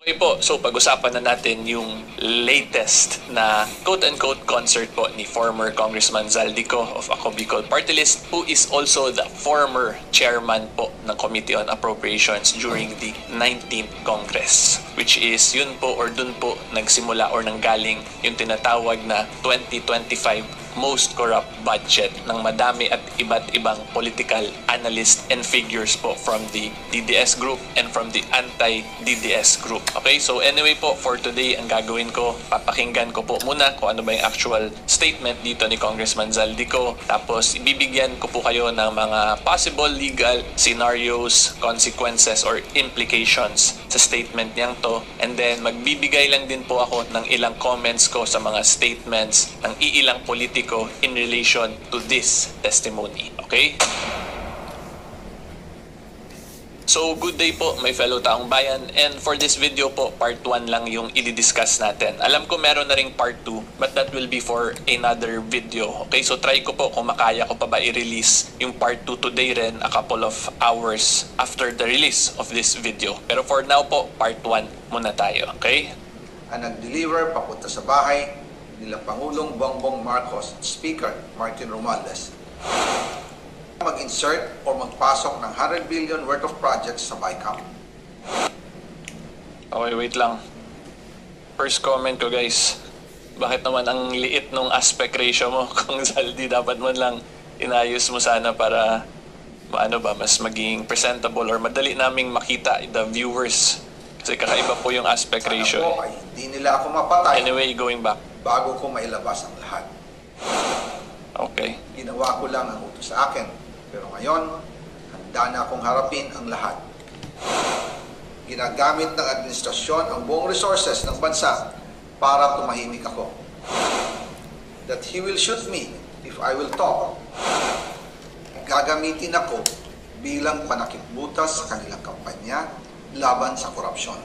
Okay po, so pag-usapan na natin yung latest na quote-unquote concert po ni former Congressman Zaldico of Ako Bicol Party List, who is also the former chairman po ng Committee on Appropriations during the 19th Congress, which is yun po or dun po nagsimula or nanggaling yung tinatawag na 2025 most corrupt budget ng madami at iba't ibang political analyst and figures po from the DDS group and from the anti-DDS group. Okay, so anyway po, for today, ang gagawin ko, papakinggan ko po muna kung ano ba yung actual statement dito ni Congressman Zaldico. Tapos, ibibigyan ko po kayo ng mga possible legal scenarios, consequences, or implications sa statement niyang to. And then, magbibigay lang din po ako ng ilang comments ko sa mga statements ng iilang politiko in relation to this testimony. Okay? So, good day po, my fellow taong bayan. And for this video po, part 1 lang yung i-discuss natin. Alam ko meron na ring part 2, but that will be for another video. Okay, so try ko po kung makaya ko pa ba i-release yung part 2 today rin, a couple of hours after the release of this video. Pero for now po, part 1 muna tayo. Okay? Ang nag-deliver papunta sa bahay nila Pangulong Bongbong Marcos at Speaker Martin Romualdez mag-insert o magpasok ng 100 billion worth of projects sa BICAM. Okay, wait lang. First comment ko, guys. Bakit naman ang liit nung aspect ratio mo? Kung Zaldi, dapat man lang inayos mo sana para ano ba, mas maging presentable or madali naming makita the viewers. Kasi kakaiba po yung aspect ratio. Sana po ay hindi nila ako mapatay. Anyway, going back. Bago ko mailabas ang lahat. Okay. Ginawa ko lang ang utos sa akin. Pero ngayon, handa na akong harapin ang lahat. Ginagamit ng administrasyon ang buong resources ng bansa para tumahimik ako. That he will shoot me if I will talk. Gagamitin ako bilang panakipbutas sa kanilang kampanya laban sa korupsyon.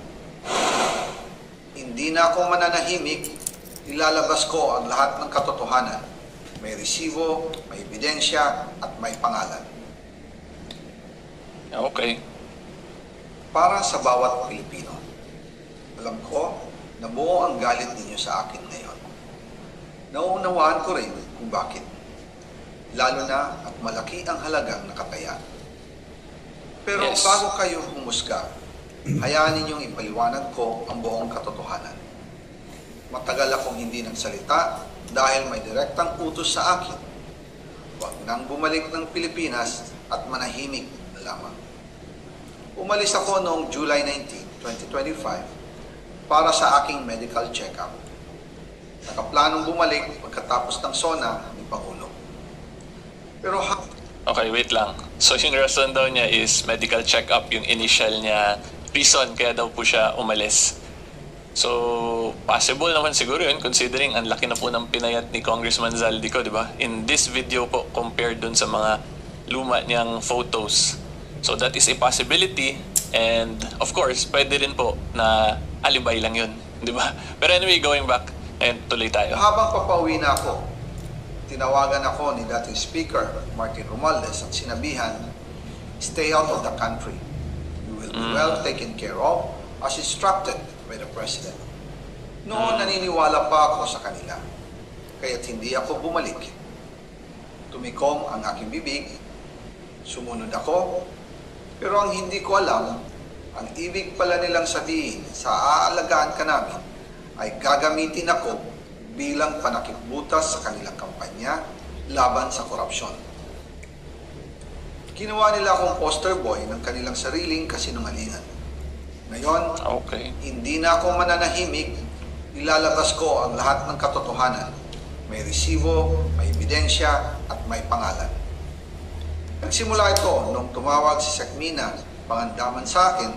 Hindi na ako mananahimik, ilalabas ko ang lahat ng katotohanan. May resibo, may ebidensya, at may pangalan. Okay. Para sa bawat Pilipino, alam ko na buo ang galit ninyo sa akin ngayon. Nauunawaan ko rin kung bakit. Lalo na at malaki ang halagang nakataya. Pero Yes. bago kayo humusga, hayaan ninyong ipaliwanag ko ang buong katotohanan. Matagal akong hindi nagsalita dahil may direktang utos sa akin. Huwag nang bumalik ng Pilipinas at manahimik na lamang. Umalis ako noong July 19, 2025 para sa aking medical check-up. Nakaplanong bumalik pagkatapos ng SONA ni Pangulo. Pero Okay, wait lang. So yung reason daw niya is medical check-up, yung initial niya reason kaya daw po siya umalis. So, possible naman siguro yun considering ang laki na po ng pinayat ni Congressman Zaldico, di ba? In this video po, compared dun sa mga luma niyang photos. So, that is a possibility and of course, pwede rin po na alibay lang yun, di ba? Pero anyway, going back, and tuloy tayo. habang papauwi na ako, tinawagan ako ni dating Speaker Martin Romualdez at sinabihan, stay out of the country. You will be well taken care of as instructed by the President. Noon naniniwala pa ako sa kanila, kaya't hindi ako bumalik. Tumikom ang aking bibig, sumunod ako, pero ang hindi ko alam, ang ibig pala nilang sabihin sa aalagaan ka namin ay gagamitin ako bilang panakipbutas sa kanilang kampanya laban sa korupsyon. Ginawa nila akong poster boy ng kanilang sariling kasinungalingan. Ngayon, Okay. hindi na ako mananahimik, ilalabas ko ang lahat ng katotohanan. May resibo, may ebidensya, at may pangalan. Nagsimula ito nung tumawag si Sekmina Pangandaman sa akin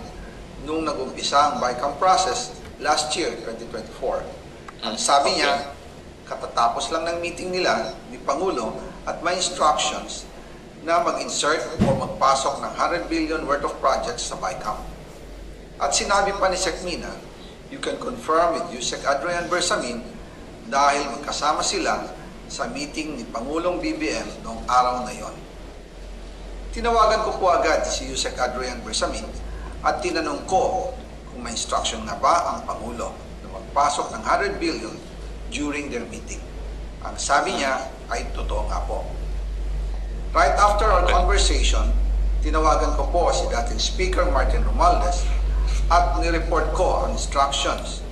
nung nag-umpisa ang BICAM process last year, 2024. Ang sabi niya, katatapos lang ng meeting nila ni Pangulo at may instructions na mag-insert o magpasok ng 100 billion worth of projects sa BICAM. At sinabi pa ni Sekmina, you can confirm with Yusek Adrian Bersamin dahil magkasama sila sa meeting ni Pangulong BBM noong araw na yon. Tinawagan ko po agad si Yusek Adrian Bersamin at tinanong ko kung kung may instruction nga ba ang Pangulo na magpasok ng 100 billion during their meeting. Ang sabi niya ay totoo nga po. Right after our conversation, tinawagan ko po si dating Speaker Martin Romualdez at nireport ko ang instructions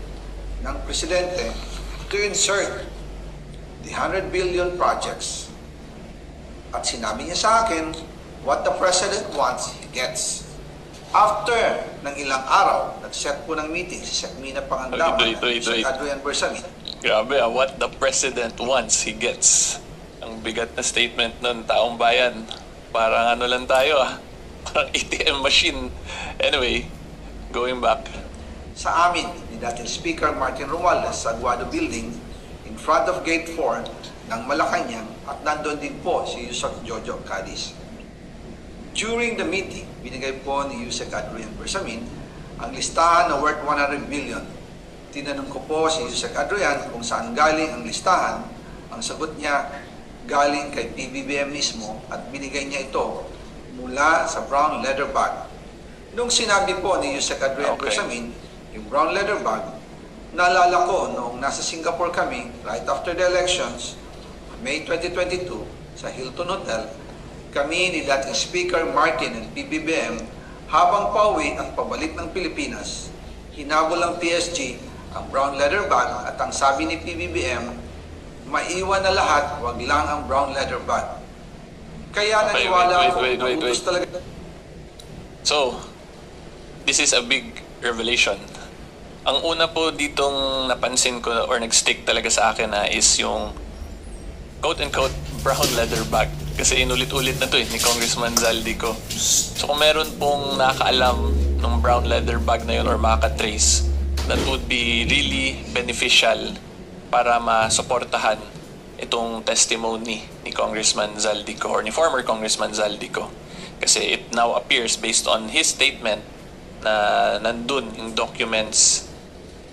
ng Presidente to insert the 100 billion projects. At sinabi niya sa akin, what the President wants, he gets. After ng ilang araw, nag-set po ng meeting si Sec. Mina Pangandaman at si Adrian Bersamin. Grabe what the President wants, he gets. Ang bigat na statement nun, taong bayan. Parang ano lang tayo parang ATM machine. Anyway, going back. Sa amin, ni dating Speaker Martin Romualdez sa Aguado Building, in front of Gate 4 ng Malacanang, at nandun din po si Yusek Jojo Cadiz. During the meeting, binigay po ni Yusek Adrian Bersamin ang listahan na worth 100 billion. Tinanong ko po si Yusek Adrian kung saan galing ang listahan. Ang sagot niya, galing kay PBBM mismo at binigay niya ito mula sa brown leather bag. Nung sinabi po ni Yusek Adrian Bersamin, yung brown leather bag, naalala ko noong nasa Singapore kami right after the elections, May 2022, sa Hilton Hotel, kami ni dating Speaker Martin and PBBM habang pauwi at pabalik ng Pilipinas, hinabol ang PSG ang brown leather bag at ang sabi ni PBBM, maiwan na lahat, wag lang ang brown leather bag. Kaya naniwala ako na utos talaga. So, this is a big revelation. Ang una po ditong napansin ko or nag-stick talaga sa akin is yung quote-unquote brown leather bag. Kasi inulit-ulit na to ni Congressman Zaldico. So kung meron pong nakakaalam ng brown leather bag na yun or makaka-trace, that would be really beneficial para masuportahan itong testimony ni Congressman Zaldico or ni former Congressman Zaldico. Kasi it now appears based on his statement na nandun yung documents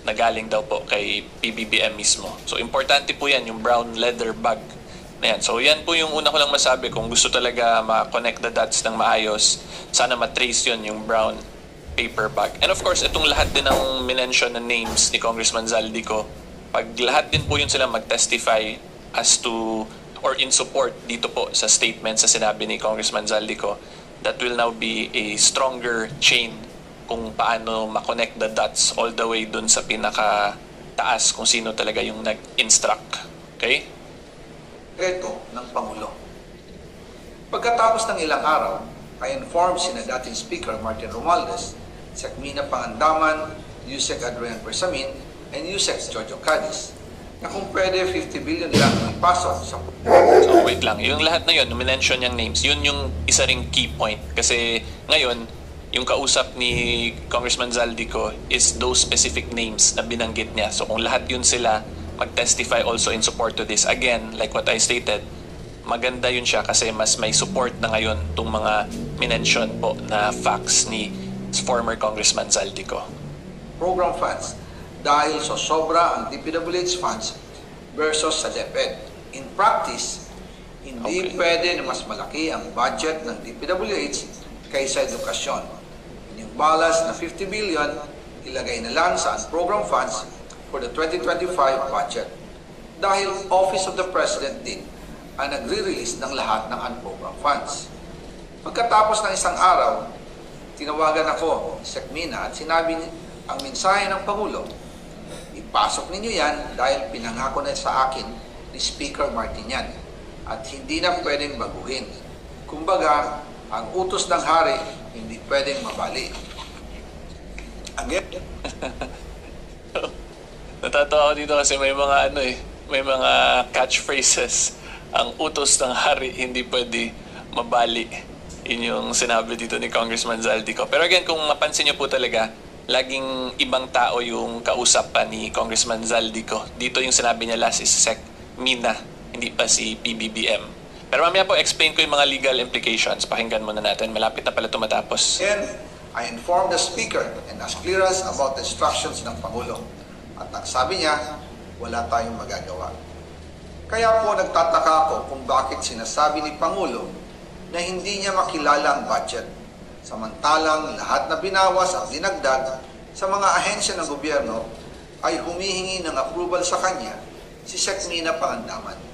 na galing daw po kay PBBM mismo. So importante po yan, yung brown leather bag na yan. So yan po yung una ko lang masabi, kung gusto talaga ma-connect the dots ng maayos, sana matrace yun yung brown paper bag. And of course, itong lahat din ng minention na names ni Congressman Zaldico, pag lahat din po yun sila mag-testify as to or in support dito po sa statement sa sinabi ni Congressman Zaldico, that will now be a stronger chain kung paano ma-connect the dots all the way dun sa pinaka-taas kung sino talaga yung nag-instruct. Okay? Ito ng Pangulo. Pagkatapos ng ilang araw, I informed sina dating Speaker Martin Romualdez, Sec. Mina Pangandaman, Yusek Adrian Bersamin, and Yusek Jojo Cadiz na kung pwede 50 billion lang ipasok sa... So wait lang, yung lahat na yun, mention yung names, yun yung isa ring key point. Kasi ngayon, yung kausap ni Congressman Zaldico is those specific names na binanggit niya. So kung lahat yun sila mag-testify also in support to this, again, like what I stated, maganda yun siya kasi mas may support na ngayon itong mga minention po na facts ni former Congressman Zaldico. Program funds dahil sa sobra ang DPWH funds versus sa DepEd. In practice, hindi pwede na mas malaki ang budget ng DPWH kaysa edukasyon. Yung balas na 50 billion, ilagay na lang sa program funds for the 2025 budget. Dahil Office of the President din ang nagre-release ng lahat ng unprogrammed funds. Pagkatapos ng isang araw, tinawagan ako ni Sec. Mina at sinabi ang mensahe ng Pangulo, ipasok ninyo yan dahil pinangako na sa akin ni Speaker Martin yan at hindi na pwedeng baguhin. Kumbaga, ang utos ng hari hindi pwedeng mabali. Again, Natatawa ako dito kasi may mga may mga catchphrases. Ang utos ng hari hindi pwede mabali. Yun yung sinabi dito ni Congressman Zaldico. Pero again, kung mapansin niyo po talaga, laging ibang tao yung kausap pa ni Congressman Zaldico. Dito yung sinabi niya last is Sec. Mina, hindi pa si PBBM. Pero mamaya po, explain ko yung mga legal implications. Pakinggan muna natin. Malapit na pala tumatapos. and I informed the Speaker and asked clearance about the instructions ng Pangulo. At ang sabi niya, wala tayong magagawa. Kaya po nagtataka ako kung bakit sinasabi ni Pangulo na hindi niya makilala ang budget. Samantalang lahat na binawas at dinagdag sa mga ahensya ng gobyerno ay humihingi ng approval sa kanya si Sec. Mina Pangandaman.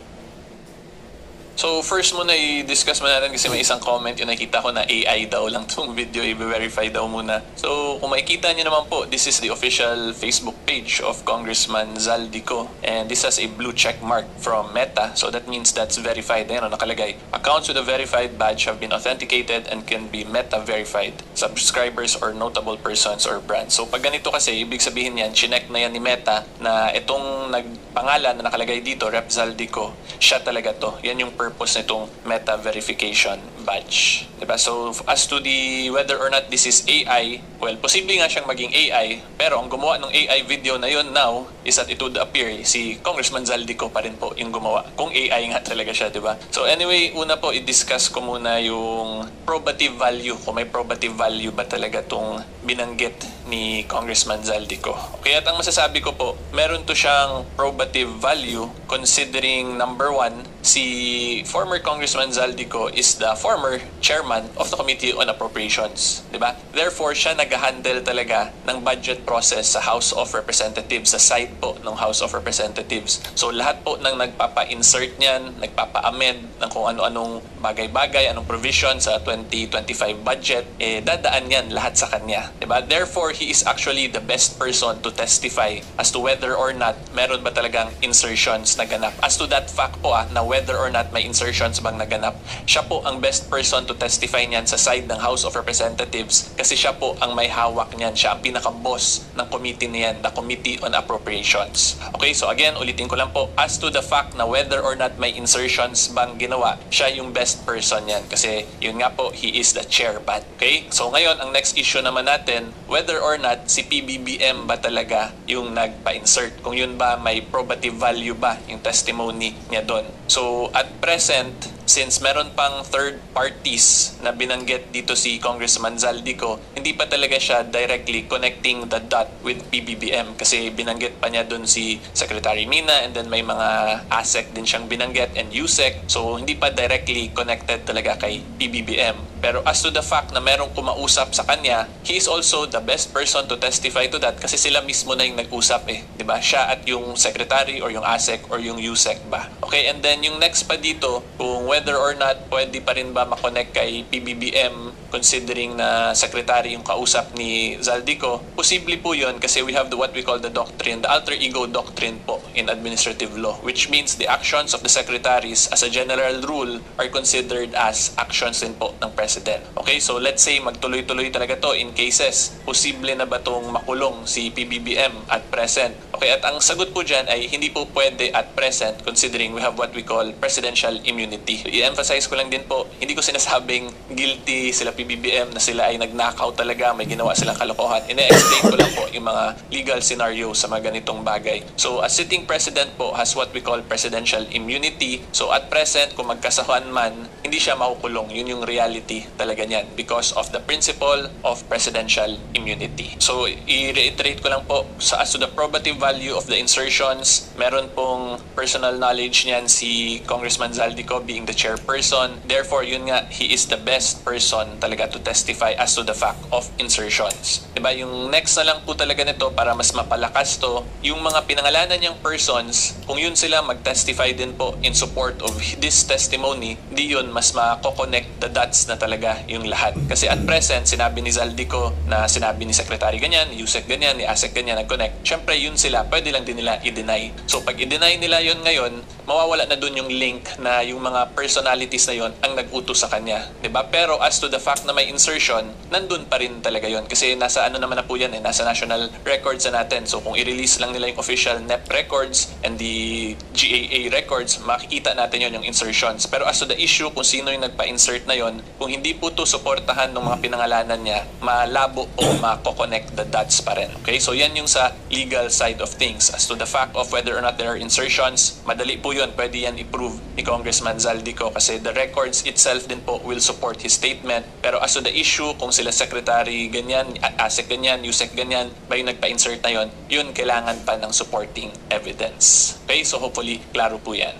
So first muna i-discuss muna natin kasi may isang comment yung nakita ko na AI daw lang itong video, i-verify daw muna. So kung makikita nyo naman po, this is the official Facebook page of Congressman Zaldico, and this has a blue check mark from Meta, so that means that's verified. Ayan, nakalagay, accounts with a verified badge have been authenticated and can be Meta verified, subscribers or notable persons or brands. So pag ganito kasi, ibig sabihin yan, chinek na yan ni Meta na itong nagpangalan na nakalagay dito, Rep. Zaldico, siya talaga to. Yan yung purpose nitong Meta verification badge. Diba? So as to the whether or not this is AI, well, posible nga siyang maging AI, pero ang gumawa ng AI video na yun now is that it would appear si Congressman Zaldico pa rin po yung gumawa. Kung AI nga talaga siya, diba? So anyway, una po i-discuss ko muna yung probative value. Kung may probative value ba talaga tong binanggit ni Congressman Zaldico. Okay, at ang masasabi ko po, meron to siyang probative value considering number one, si former Congressman Zaldico is the former chairman of the Committee on Appropriations, di ba? Therefore, siya nag-handle talaga ng budget process sa House of Representatives, sa side po ng House of Representatives. So, lahat po ng nagpapa-insert niyan, nagpapa-amend ng kung ano-anong bagay-bagay, anong provision sa 2025 budget, dadaan yan lahat sa kanya, di ba? Therefore, he is actually the best person to testify as to whether or not meron ba talagang insertions na ganap. As to that fact po na whether or not may insertions bang naganap, siya po ang best person to testify niyan sa side ng House of Representatives kasi siya po ang may hawak niyan. Siya ang pinaka-boss ng committee niyan, the Committee on Appropriations. Okay, so again, ulitin ko lang po, as to the fact na whether or not may insertions bang ginawa, siya yung best person niyan kasi yun nga po, he is the chairman. Okay, so ngayon, ang next issue naman natin, whether or not si PBBM ba talaga yung nagpa-insert, kung yun ba may probative value ba yung testimony niya doon. So at present, since meron pang third parties na binanggit dito si Congressman Zaldico, hindi pa talaga siya directly connecting the dot with PBBM kasi binanggit pa niya dun si Secretary Mina, and then may mga ASEC din siyang binanggit and USEC, so hindi pa directly connected talaga kay PBBM. Pero as to the fact na merong kumausap sa kanya, he is also the best person to testify to that kasi sila mismo na yung nag-usap diba? Siya at yung Secretary or yung ASEC or yung USEC ba. Okay, and then yung next pa dito, kung whether or not pwede pa rin ba makonect kay PBBM considering na Secretary yung kausap ni Zaldico, posible po yun kasi we have what we call the doctrine, the alter ego doctrine po in administrative law, which means the actions of the secretaries as a general rule are considered as actions din po ng President. Okay, so let's say magtuloy-tuloy talaga to in cases, posible na ba itong makulong si PBBM at present? Okay, at ang sagot po dyan ay hindi po pwede at present considering we have what we call presidential immunity. I-emphasize ko lang din po, hindi ko sinasabing guilty sila PBBM na sila ay nag-knockout talaga, may ginawa silang kalokohan. Ine-explain ko lang po yung mga legal scenario sa mga ganitong bagay. So, a sitting president po has what we call presidential immunity. So, at present, kung magkasahuan man, hindi siya makukulong. Yun yung reality talaga niyan because of the principle of presidential immunity. So, i-reiterate ko lang po, as to the probative value of the insertions, meron pong personal knowledge niyan si Congressman Zaldico being the chairperson. Therefore, yun nga, he is the best person talaga to testify as to the fact of insertions. Diba? Yung next na lang po talaga nito para mas mapalakas to, yung mga pinangalanan niyang persons, kung yun sila mag-testify din po in support of this testimony, di yun mas mako-connect the dots na talaga yung lahat. Kasi at present, sinabi ni Zaldico na sinabi ni Secretary ganyan, ni USEC ganyan, ni ASEC ganyan nag-connect. Siyempre, yun sila, pwede lang din nila i-deny. So, pag i-deny nila yun ngayon, mawawala na dun yung link na yung mga personalities na yun ang nag-utos sa kanya. Diba? Pero as to the fact na may insertion, nandun pa rin talaga yun. Kasi nasa ano naman na po yan nasa national records na natin. So, kung i-release lang nila yung official NEP records and the GAA records, makikita natin yun yung insertions. Pero as to the issue kung sino yung nagpa-insert na yun, kung hindi po to suportahan ng mga pinangalanan niya, malabo o mako-connect the dots pa rin. Okay? So, yan yung sa legal side of things. As to the fact of whether or not there are insertions, madali po yun. Pwede yan i-prove ni Congressman Zaldico kasi the records itself din po will support his statement. Pero as to the issue, kung sila Secretary ganyan, ASEC ganyan, USEC ganyan, ba yung nagpa-insert na yun, yun kailangan pa ng supporting evidence. Okay? So hopefully, klaro po yan.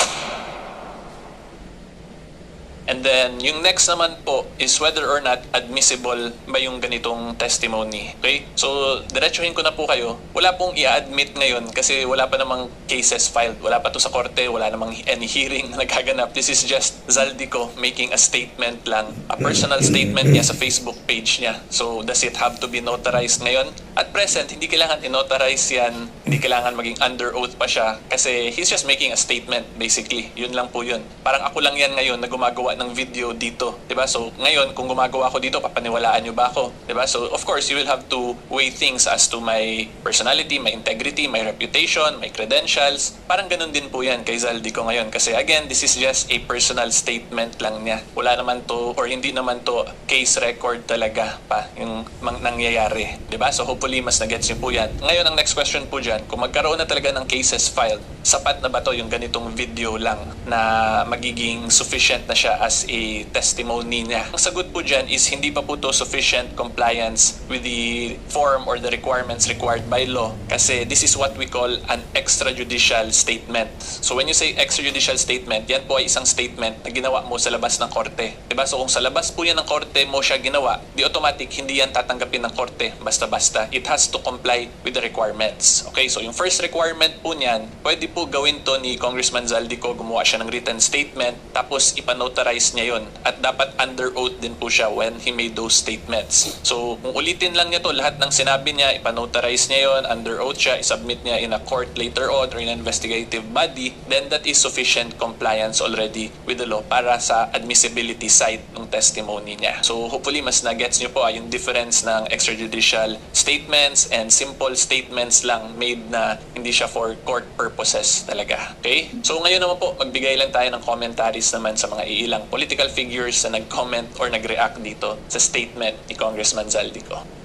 And And then, yung next naman po is whether or not admissible ba yung ganitong testimony. Okay? So, diretsuhin ko na po kayo. Wala pong i-admit ngayon kasi wala pa namang cases filed. Wala pa to sa korte, wala namang any hearing na nagaganap. This is just Zaldico making a statement lang, a personal statement niya sa Facebook page niya. So, does it have to be notarized ngayon? At present, hindi kailangan i-notarize yan, hindi kailangan maging under oath pa siya kasi he's just making a statement basically. Yun lang po yun. Parang ako lang yan ngayon na gumagawa ng video dito. Diba? So, ngayon, kung gumagawa ako dito, papaniwalaan nyo ba ako? Diba? So, of course, you will have to weigh things as to my personality, my integrity, my reputation, my credentials. Parang ganun din po yan kay Zaldico ngayon. Kasi again, this is just a personal statement lang niya. Wala naman to, or hindi naman to case record talaga pa yung nangyayari. Diba? So, hopefully, mas na-gets nyo po yan. Ngayon, ang next question po dyan, kung magkaroon na talaga ng cases filed, sapat na ba to yung ganitong video lang na magiging sufficient na siya as a testimony niya? Ang sagot po dyan is hindi pa po to sufficient compliance with the form or the requirements required by law kasi this is what we call an extrajudicial statement. So when you say extrajudicial statement, yan po ay isang statement na ginawa mo sa labas ng korte. Diba? So kung sa labas po yan ng korte mo siya ginawa, di automatic hindi yan tatanggapin ng korte basta-basta. It has to comply with the requirements. Okay, so yung first requirement po niyan, pwede po gawin to ni Congressman Zaldico, gumawa siya ng written statement, tapos ipanotarize niya yon at dapat under oath din po siya when he made those statements. So kung ulitin lang niya to, lahat ng sinabi niya, ipanotarize niya yon, under oath siya, isubmit niya in a court later on or in an investigative body, then that is sufficient compliance already with the law para sa admissibility side ng testimony niya. So hopefully mas na-gets niyo po yung difference ng extrajudicial statements and simple statements lang made na hindi siya for court purposes talaga. Okay? So ngayon naman po, magbigay lang tayo ng commentaries naman sa mga iilang political figures na nag-comment or nag-react dito sa statement ni Congressman Zaldico.